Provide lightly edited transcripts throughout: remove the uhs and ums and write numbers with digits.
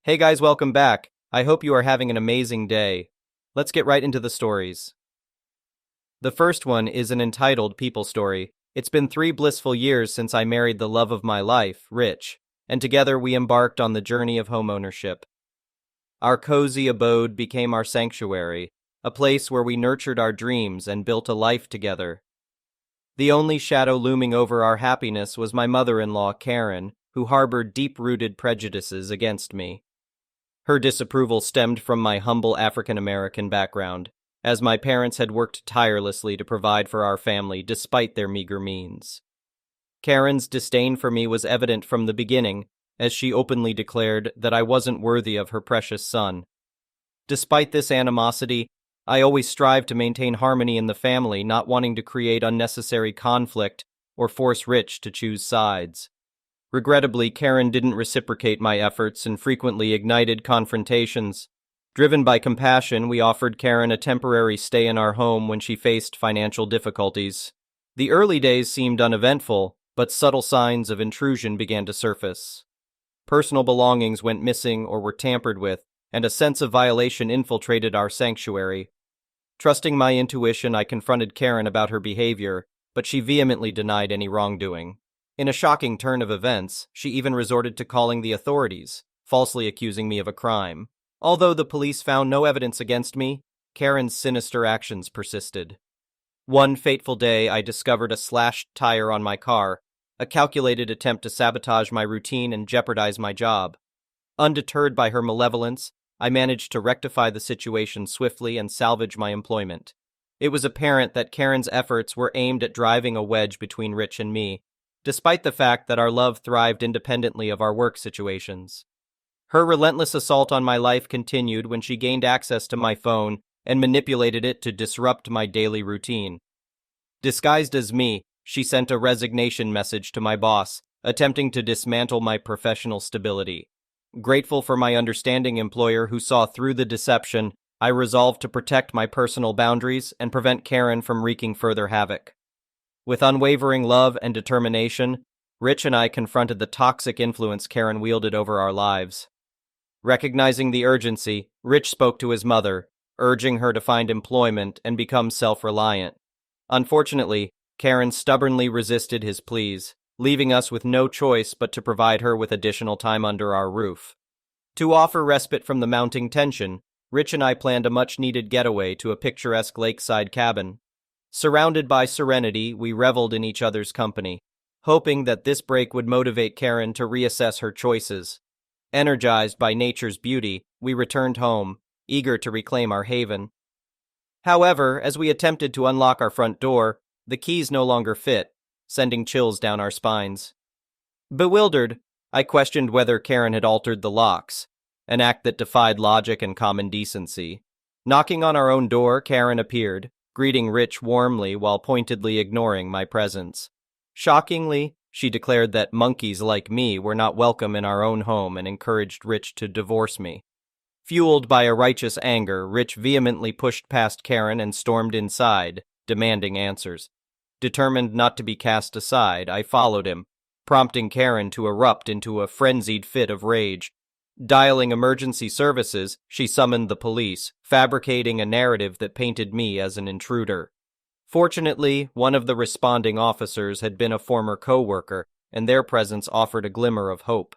Hey guys, welcome back. I hope you are having an amazing day. Let's get right into the stories. The first one is an entitled people story. It's been 3 blissful years since I married the love of my life, Rich, and together we embarked on the journey of homeownership. Our cozy abode became our sanctuary, a place where we nurtured our dreams and built a life together. The only shadow looming over our happiness was my mother-in-law, Karen, who harbored deep-rooted prejudices against me. Her disapproval stemmed from my humble African-American background, as my parents had worked tirelessly to provide for our family despite their meager means. Karen's disdain for me was evident from the beginning, as she openly declared that I wasn't worthy of her precious son. Despite this animosity, I always strived to maintain harmony in the family, not wanting to create unnecessary conflict or force Rich to choose sides. Regrettably, Karen didn't reciprocate my efforts and frequently ignited confrontations. Driven by compassion, we offered Karen a temporary stay in our home when she faced financial difficulties. The early days seemed uneventful, but subtle signs of intrusion began to surface. Personal belongings went missing or were tampered with, and a sense of violation infiltrated our sanctuary. Trusting my intuition, I confronted Karen about her behavior, but she vehemently denied any wrongdoing. In a shocking turn of events, she even resorted to calling the authorities, falsely accusing me of a crime. Although the police found no evidence against me, Karen's sinister actions persisted. One fateful day, I discovered a slashed tire on my car, a calculated attempt to sabotage my routine and jeopardize my job. Undeterred by her malevolence, I managed to rectify the situation swiftly and salvage my employment. It was apparent that Karen's efforts were aimed at driving a wedge between Rich and me, despite the fact that our love thrived independently of our work situations. Her relentless assault on my life continued when she gained access to my phone and manipulated it to disrupt my daily routine. Disguised as me, she sent a resignation message to my boss, attempting to dismantle my professional stability. Grateful for my understanding employer who saw through the deception, I resolved to protect my personal boundaries and prevent Karen from wreaking further havoc. With unwavering love and determination, Rich and I confronted the toxic influence Karen wielded over our lives. Recognizing the urgency, Rich spoke to his mother, urging her to find employment and become self-reliant. Unfortunately, Karen stubbornly resisted his pleas, leaving us with no choice but to provide her with additional time under our roof. To offer respite from the mounting tension, Rich and I planned a much-needed getaway to a picturesque lakeside cabin. Surrounded by serenity, we reveled in each other's company, hoping that this break would motivate Karen to reassess her choices. Energized by nature's beauty, we returned home, eager to reclaim our haven. However, as we attempted to unlock our front door, the keys no longer fit, sending chills down our spines. Bewildered, I questioned whether Karen had altered the locks, an act that defied logic and common decency. Knocking on our own door, Karen appeared, greeting Rich warmly while pointedly ignoring my presence. Shockingly, she declared that monkeys like me were not welcome in our own home and encouraged Rich to divorce me. Fueled by a righteous anger, Rich vehemently pushed past Karen and stormed inside, demanding answers. Determined not to be cast aside, I followed him, prompting Karen to erupt into a frenzied fit of rage. Dialing emergency services, she summoned the police, fabricating a narrative that painted me as an intruder. Fortunately, one of the responding officers had been a former co-worker, and their presence offered a glimmer of hope.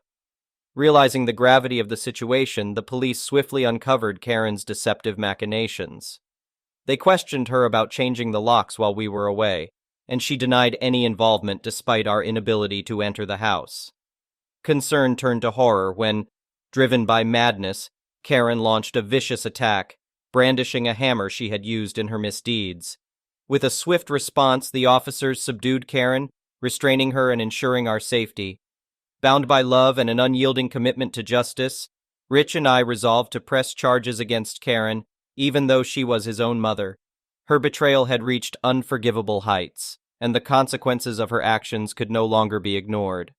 Realizing the gravity of the situation, the police swiftly uncovered Karen's deceptive machinations. They questioned her about changing the locks while we were away, and she denied any involvement despite our inability to enter the house. Concern turned to horror when, driven by madness, Karen launched a vicious attack, brandishing a hammer she had used in her misdeeds. With a swift response, the officers subdued Karen, restraining her and ensuring our safety. Bound by love and an unyielding commitment to justice, Rich and I resolved to press charges against Karen, even though she was his own mother. Her betrayal had reached unforgivable heights, and the consequences of her actions could no longer be ignored.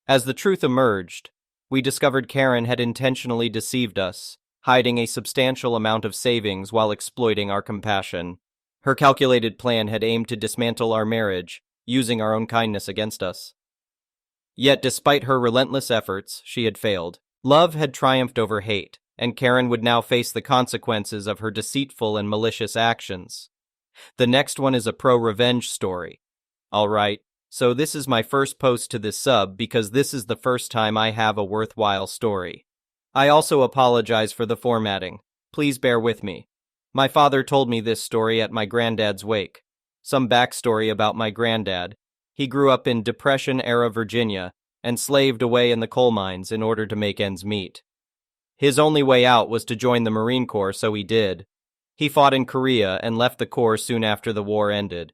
As the truth emerged, we discovered Karen had intentionally deceived us, hiding a substantial amount of savings while exploiting our compassion. Her calculated plan had aimed to dismantle our marriage, using our own kindness against us. Yet despite her relentless efforts, she had failed. Love had triumphed over hate, and Karen would now face the consequences of her deceitful and malicious actions. The next one is a pro-revenge story. Alright, so this is my first post to this sub because this is the first time I have a worthwhile story. I also apologize for the formatting. Please bear with me. My father told me this story at my granddad's wake. Some backstory about my granddad. He grew up in Depression-era Virginia and slaved away in the coal mines in order to make ends meet. His only way out was to join the Marine Corps, so he did. He fought in Korea and left the Corps soon after the war ended.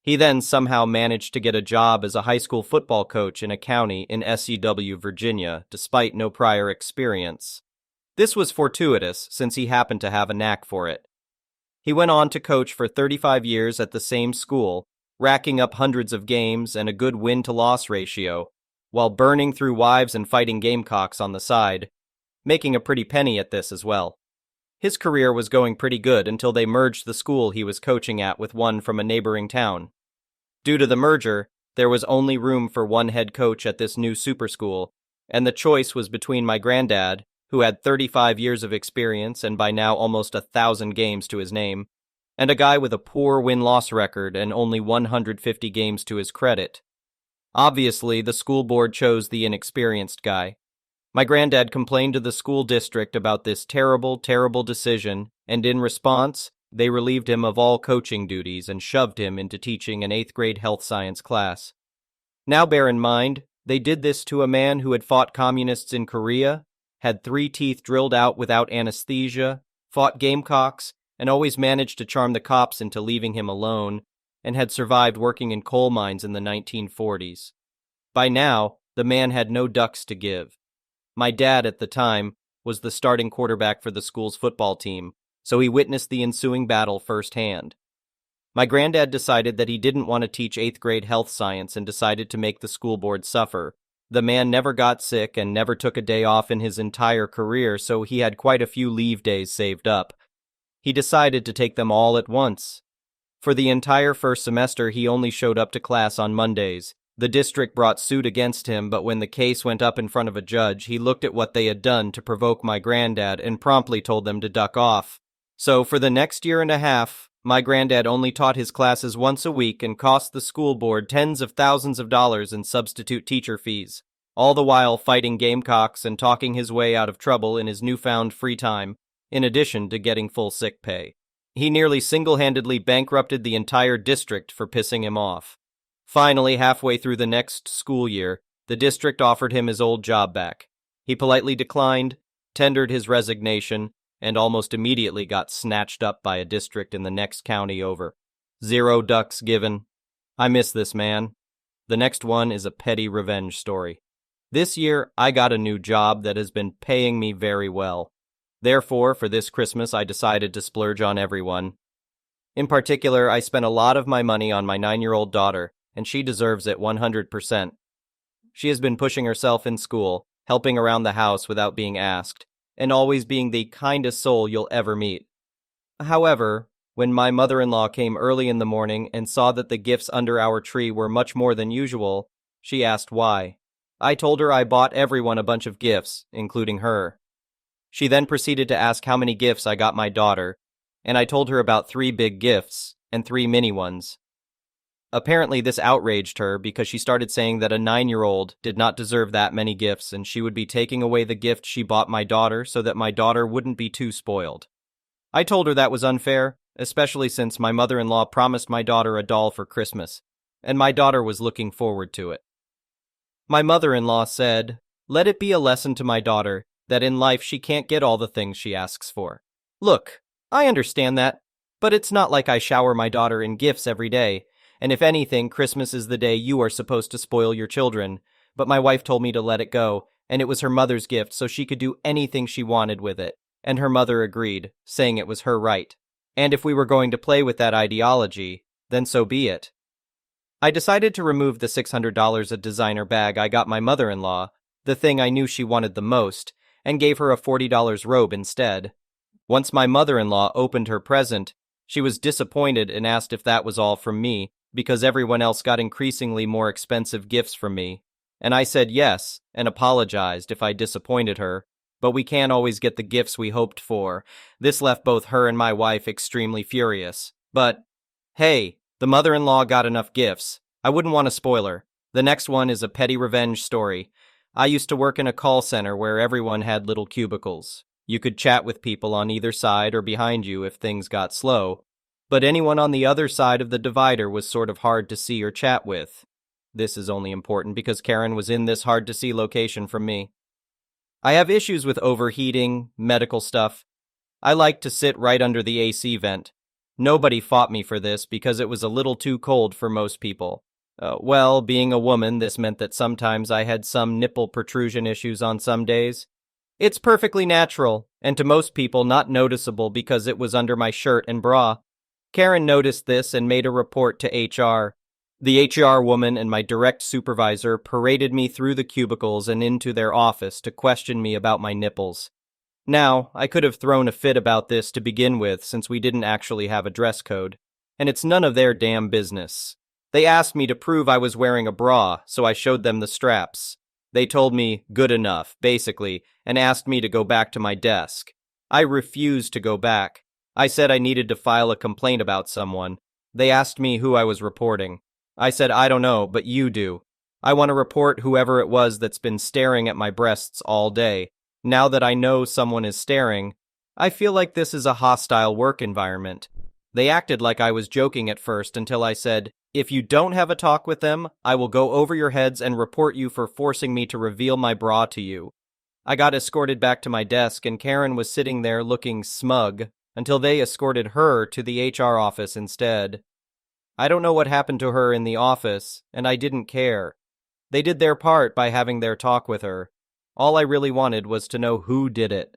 He then somehow managed to get a job as a high school football coach in a county in SEW, Virginia, despite no prior experience. This was fortuitous, since he happened to have a knack for it. He went on to coach for 35 years at the same school, racking up hundreds of games and a good win-to-loss ratio, while burning through wives and fighting Gamecocks on the side, making a pretty penny at this as well. His career was going pretty good until they merged the school he was coaching at with one from a neighboring town. Due to the merger, there was only room for one head coach at this new super school, and the choice was between my granddad, who had 35 years of experience and by now almost 1,000 games to his name, and a guy with a poor win-loss record and only 150 games to his credit. Obviously, the school board chose the inexperienced guy. My granddad complained to the school district about this terrible, terrible decision, and in response, they relieved him of all coaching duties and shoved him into teaching an 8th grade health science class. Now bear in mind, they did this to a man who had fought communists in Korea, had 3 teeth drilled out without anesthesia, fought Gamecocks, and always managed to charm the cops into leaving him alone, and had survived working in coal mines in the 1940s. By now, the man had no ducks to give. My dad, at the time, was the starting quarterback for the school's football team, so he witnessed the ensuing battle firsthand. My granddad decided that he didn't want to teach 8th grade health science and decided to make the school board suffer. The man never got sick and never took a day off in his entire career, so he had quite a few leave days saved up. He decided to take them all at once. For the entire first semester, he only showed up to class on Mondays. The district brought suit against him, but when the case went up in front of a judge, he looked at what they had done to provoke my granddad and promptly told them to duck off. So for the next year and a half, my granddad only taught his classes once a week and cost the school board tens of thousands of dollars in substitute teacher fees, all the while fighting Gamecocks and talking his way out of trouble in his newfound free time, in addition to getting full sick pay. He nearly single-handedly bankrupted the entire district for pissing him off. Finally, halfway through the next school year, the district offered him his old job back. He politely declined, tendered his resignation, and almost immediately got snatched up by a district in the next county over. 0 ducks given. I miss this man. The next one is a petty revenge story. This year, I got a new job that has been paying me very well. Therefore, for this Christmas, I decided to splurge on everyone. In particular, I spent a lot of my money on my 9-year-old daughter, and she deserves it 100%. She has been pushing herself in school, helping around the house without being asked, and always being the kindest soul you'll ever meet. However, when my mother-in-law came early in the morning and saw that the gifts under our tree were much more than usual, she asked why. I told her I bought everyone a bunch of gifts, including her. She then proceeded to ask how many gifts I got my daughter, and I told her about 3 big gifts and 3 mini ones. Apparently this outraged her because she started saying that a 9-year-old did not deserve that many gifts and she would be taking away the gift she bought my daughter so that my daughter wouldn't be too spoiled. I told her that was unfair, especially since my mother-in-law promised my daughter a doll for Christmas, and my daughter was looking forward to it. My mother-in-law said, "Let it be a lesson to my daughter that in life she can't get all the things she asks for. Look, I understand that, but it's not like I shower my daughter in gifts every day, and if anything, Christmas is the day you are supposed to spoil your children, but my wife told me to let it go, and it was her mother's gift so she could do anything she wanted with it, and her mother agreed, saying it was her right. And if we were going to play with that ideology, then so be it." I decided to remove the $600 a designer bag I got my mother-in-law, the thing I knew she wanted the most, and gave her a $40 robe instead. Once my mother-in-law opened her present, she was disappointed and asked if that was all from me, because everyone else got increasingly more expensive gifts from me, and I said yes, and apologized if I disappointed her, but we can't always get the gifts we hoped for. This left both her and my wife extremely furious. But, hey, the mother-in-law got enough gifts. I wouldn't want to spoil her. The next one is a petty revenge story. I used to work in a call center where everyone had little cubicles. You could chat with people on either side or behind you if things got slow, but anyone on the other side of the divider was sort of hard to see or chat with. This is only important because Karen was in this hard-to-see location from me. I have issues with overheating, medical stuff. I like to sit right under the AC vent. Nobody fought me for this because it was a little too cold for most people. Well, being a woman, this meant that sometimes I had some nipple protrusion issues on some days. It's perfectly natural, and to most people not noticeable because it was under my shirt and bra. Karen noticed this and made a report to HR. The HR woman and my direct supervisor paraded me through the cubicles and into their office to question me about my nipples. Now, I could have thrown a fit about this to begin with since we didn't actually have a dress code, and it's none of their damn business. They asked me to prove I was wearing a bra, so I showed them the straps. They told me, good enough, basically, and asked me to go back to my desk. I refused to go back. I said I needed to file a complaint about someone. They asked me who I was reporting. I said, I don't know, but you do. I want to report whoever it was that's been staring at my breasts all day. Now that I know someone is staring, I feel like this is a hostile work environment. They acted like I was joking at first until I said, if you don't have a talk with them, I will go over your heads and report you for forcing me to reveal my bra to you. I got escorted back to my desk and Karen was sitting there looking smug until they escorted her to the HR office instead. I don't know what happened to her in the office, and I didn't care. They did their part by having their talk with her. All I really wanted was to know who did it.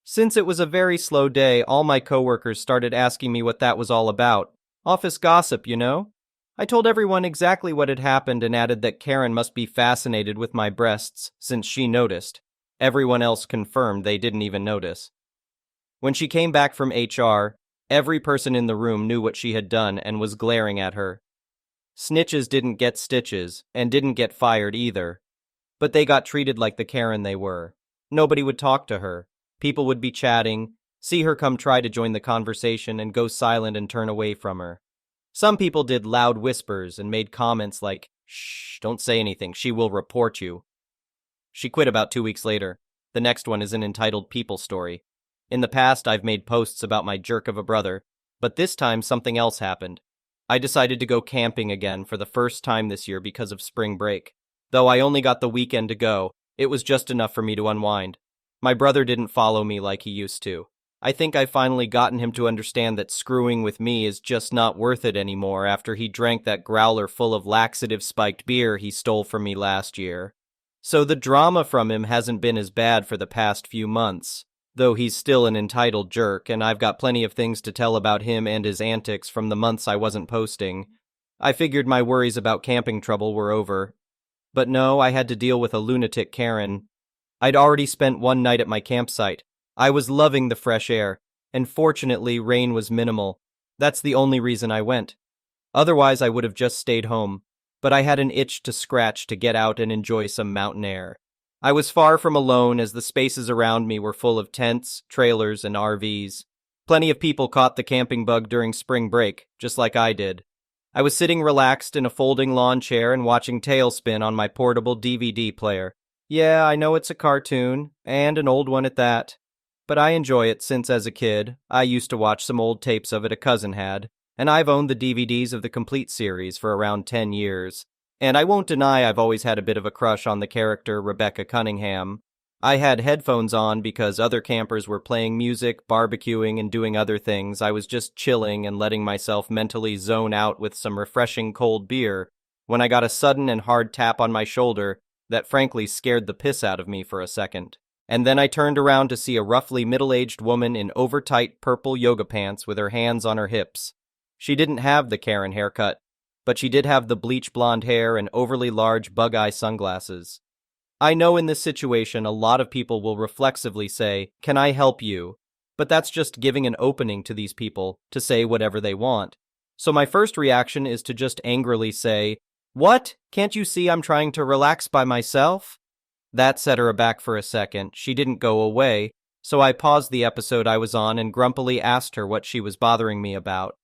Since it was a very slow day, all my coworkers started asking me what that was all about. Office gossip, you know? I told everyone exactly what had happened and added that Karen must be fascinated with my breasts since she noticed. Everyone else confirmed they didn't even notice. When she came back from HR, every person in the room knew what she had done and was glaring at her. Snitches didn't get stitches and didn't get fired either, but they got treated like the Karen they were. Nobody would talk to her. People would be chatting, see her come try to join the conversation and go silent and turn away from her. Some people did loud whispers and made comments like, "Shh, don't say anything, she will report you." She quit about 2 weeks later. The next one is an entitled People Story. In the past, I've made posts about my jerk of a brother, but this time something else happened. I decided to go camping again for the first time this year because of spring break. Though I only got the weekend to go, it was just enough for me to unwind. My brother didn't follow me like he used to. I think I've finally gotten him to understand that screwing with me is just not worth it anymore after he drank that growler full of laxative-spiked beer he stole from me last year. So the drama from him hasn't been as bad for the past few months, though he's still an entitled jerk, and I've got plenty of things to tell about him and his antics from the months I wasn't posting. I figured my worries about camping trouble were over. But no, I had to deal with a lunatic Karen. I'd already spent one night at my campsite. I was loving the fresh air, and fortunately rain was minimal. That's the only reason I went. Otherwise I would have just stayed home, but I had an itch to scratch to get out and enjoy some mountain air. I was far from alone as the spaces around me were full of tents, trailers, and RVs. Plenty of people caught the camping bug during spring break, just like I did. I was sitting relaxed in a folding lawn chair and watching Tailspin on my portable DVD player. Yeah, I know it's a cartoon, and an old one at that. But I enjoy it since as a kid, I used to watch some old tapes of it a cousin had, and I've owned the DVDs of the complete series for around 10 years. And I won't deny I've always had a bit of a crush on the character Rebecca Cunningham. I had headphones on because other campers were playing music, barbecuing, and doing other things. I was just chilling and letting myself mentally zone out with some refreshing cold beer when I got a sudden and hard tap on my shoulder that frankly scared the piss out of me for a second. And then I turned around to see a roughly middle-aged woman in over-tight purple yoga pants with her hands on her hips. She didn't have the Karen haircut, but she did have the bleach blonde hair and overly large bug-eye sunglasses. I know in this situation a lot of people will reflexively say, "Can I help you?" But that's just giving an opening to these people to say whatever they want. So my first reaction is to just angrily say, "What? Can't you see I'm trying to relax by myself?" That set her aback for a second. She didn't go away, so I paused the episode I was on and grumpily asked her what she was bothering me about.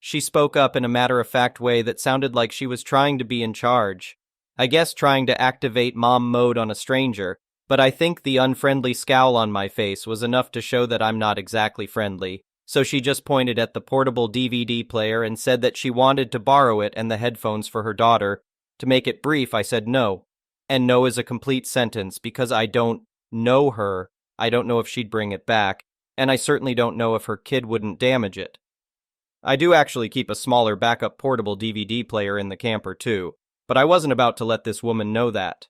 She spoke up in a matter-of-fact way that sounded like she was trying to be in charge. I guess trying to activate mom mode on a stranger, but I think the unfriendly scowl on my face was enough to show that I'm not exactly friendly. So she just pointed at the portable DVD player and said that she wanted to borrow it and the headphones for her daughter. To make it brief, I said no. And no is a complete sentence because I don't know her. I don't know if she'd bring it back, and I certainly don't know if her kid wouldn't damage it. I do actually keep a smaller backup portable DVD player in the camper too, but I wasn't about to let this woman know that.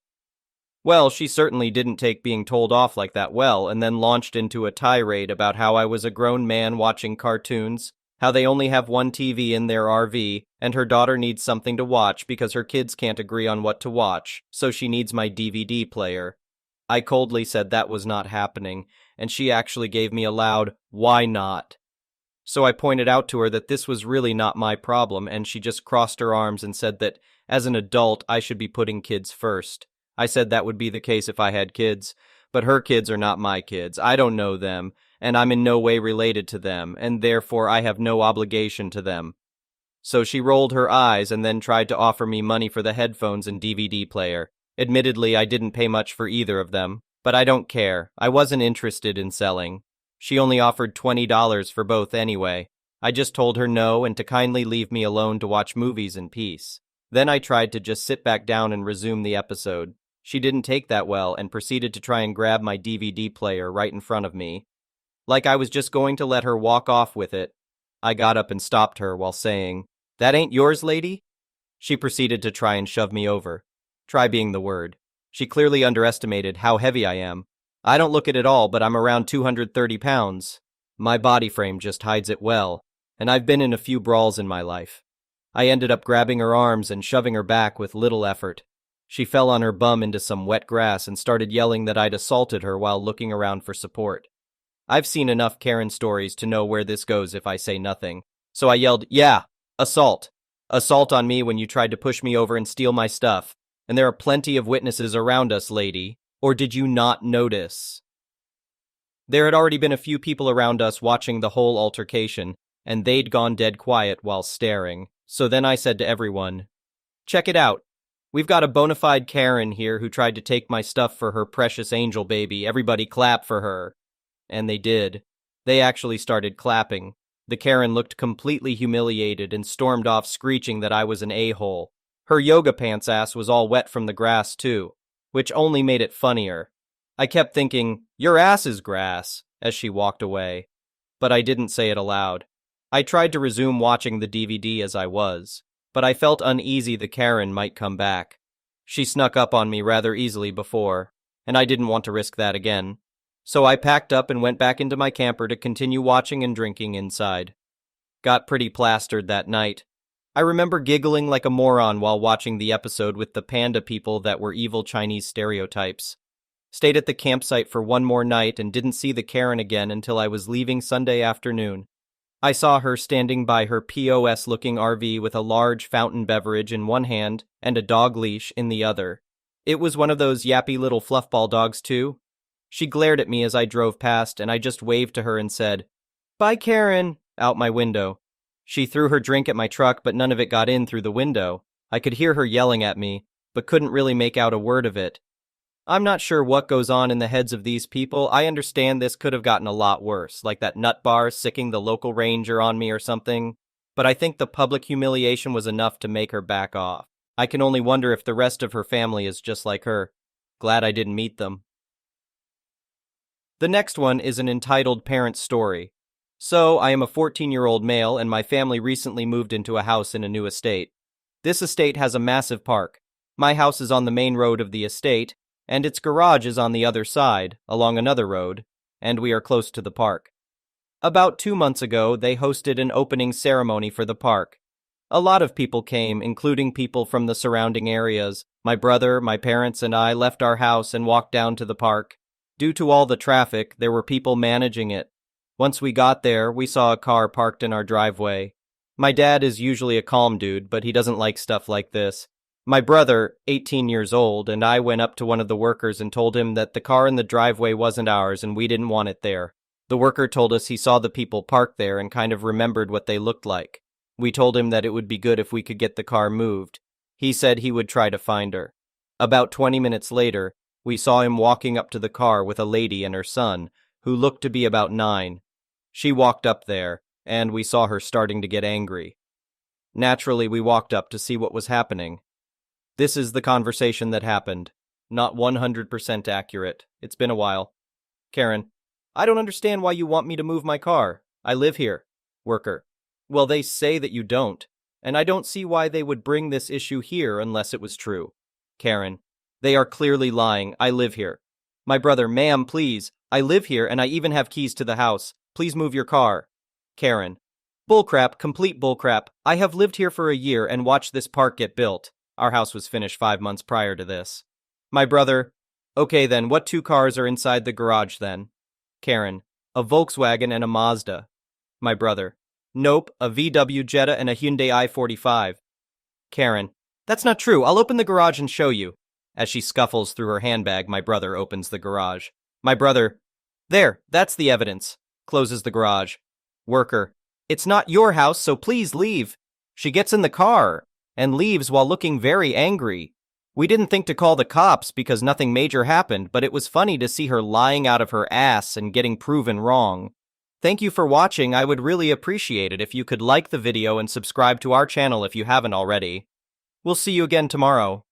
Well, she certainly didn't take being told off like that well, and then launched into a tirade about how I was a grown man watching cartoons, how they only have one TV in their RV, and her daughter needs something to watch because her kids can't agree on what to watch, so she needs my DVD player. I coldly said that was not happening, and she actually gave me a loud, "Why not?" So I pointed out to her that this was really not my problem, and she just crossed her arms and said that, as an adult, I should be putting kids first. I said that would be the case if I had kids, but her kids are not my kids. I don't know them, and I'm in no way related to them, and therefore I have no obligation to them. So she rolled her eyes and then tried to offer me money for the headphones and DVD player. Admittedly, I didn't pay much for either of them, but I don't care. I wasn't interested in selling. She only offered $20 for both anyway. I just told her no and to kindly leave me alone to watch movies in peace. Then I tried to just sit back down and resume the episode. She didn't take that well and proceeded to try and grab my DVD player right in front of me. Like I was just going to let her walk off with it. I got up and stopped her while saying, "That ain't yours, lady?" She proceeded to try and shove me over. Try being the word. She clearly underestimated how heavy I am. I don't look it at all, but I'm around 230 pounds. My body frame just hides it well, and I've been in a few brawls in my life. I ended up grabbing her arms and shoving her back with little effort. She fell on her bum into some wet grass and started yelling that I'd assaulted her while looking around for support. I've seen enough Karen stories to know where this goes if I say nothing. So I yelled, "Yeah, assault. Assault on me when you tried to push me over and steal my stuff. And there are plenty of witnesses around us, lady. Or did you not notice?" There had already been a few people around us watching the whole altercation, and they'd gone dead quiet while staring. So then I said to everyone, "Check it out. We've got a bona fide Karen here who tried to take my stuff for her precious angel baby. Everybody clap for her." And they did. They actually started clapping. The Karen looked completely humiliated and stormed off screeching that I was an a-hole. Her yoga pants ass was all wet from the grass too, which only made it funnier. I kept thinking, "Your ass is grass," as she walked away. But I didn't say it aloud. I tried to resume watching the DVD as I was, but I felt uneasy the Karen might come back. She snuck up on me rather easily before, and I didn't want to risk that again. So I packed up and went back into my camper to continue watching and drinking inside. Got pretty plastered that night. I remember giggling like a moron while watching the episode with the panda people that were evil Chinese stereotypes. Stayed at the campsite for one more night and didn't see the Karen again until I was leaving Sunday afternoon. I saw her standing by her POS-looking RV with a large fountain beverage in one hand and a dog leash in the other. It was one of those yappy little fluffball dogs, too. She glared at me as I drove past, and I just waved to her and said, "Bye, Karen," out my window. She threw her drink at my truck, but none of it got in through the window. I could hear her yelling at me, but couldn't really make out a word of it. I'm not sure what goes on in the heads of these people. I understand this could have gotten a lot worse, like that nut bar sicking the local ranger on me or something, but I think the public humiliation was enough to make her back off. I can only wonder if the rest of her family is just like her. Glad I didn't meet them. The next one is an entitled parent story. So, I am a 14-year-old male and my family recently moved into a house in a new estate. This estate has a massive park. My house is on the main road of the estate, and its garage is on the other side, along another road, and we are close to the park. About 2 months ago, they hosted an opening ceremony for the park. A lot of people came, including people from the surrounding areas. My brother, my parents, and I left our house and walked down to the park. Due to all the traffic, there were people managing it. Once we got there, we saw a car parked in our driveway. My dad is usually a calm dude, but he doesn't like stuff like this. My brother, 18 years old, and I went up to one of the workers and told him that the car in the driveway wasn't ours and we didn't want it there. The worker told us he saw the people parked there and kind of remembered what they looked like. We told him that it would be good if we could get the car moved. He said he would try to find her. About 20 minutes later, we saw him walking up to the car with a lady and her son, who looked to be about 9. She walked up there, and we saw her starting to get angry. Naturally, we walked up to see what was happening. This is the conversation that happened. Not 100% accurate. It's been a while. Karen: I don't understand why you want me to move my car. I live here. Worker: Well, they say that you don't, and I don't see why they would bring this issue here unless it was true. Karen: They are clearly lying. I live here. My brother: Ma'am, please. I live here and I even have keys to the house. Please move your car. Karen: Bullcrap, complete bullcrap. I have lived here for a year and watched this park get built. Our house was finished 5 months prior to this. My brother: Okay then, what 2 cars are inside the garage then? Karen: A Volkswagen and a Mazda. My brother: Nope, a VW Jetta and a Hyundai i45. Karen: That's not true. I'll open the garage and show you. As she scuffles through her handbag, my brother opens the garage. My brother: There, that's the evidence. Closes the garage. Worker: It's not your house, so please leave. She gets in the car and leaves while looking very angry. We didn't think to call the cops because nothing major happened, but it was funny to see her lying out of her ass and getting proven wrong. Thank you for watching. I would really appreciate it if you could like the video and subscribe to our channel if you haven't already. We'll see you again tomorrow.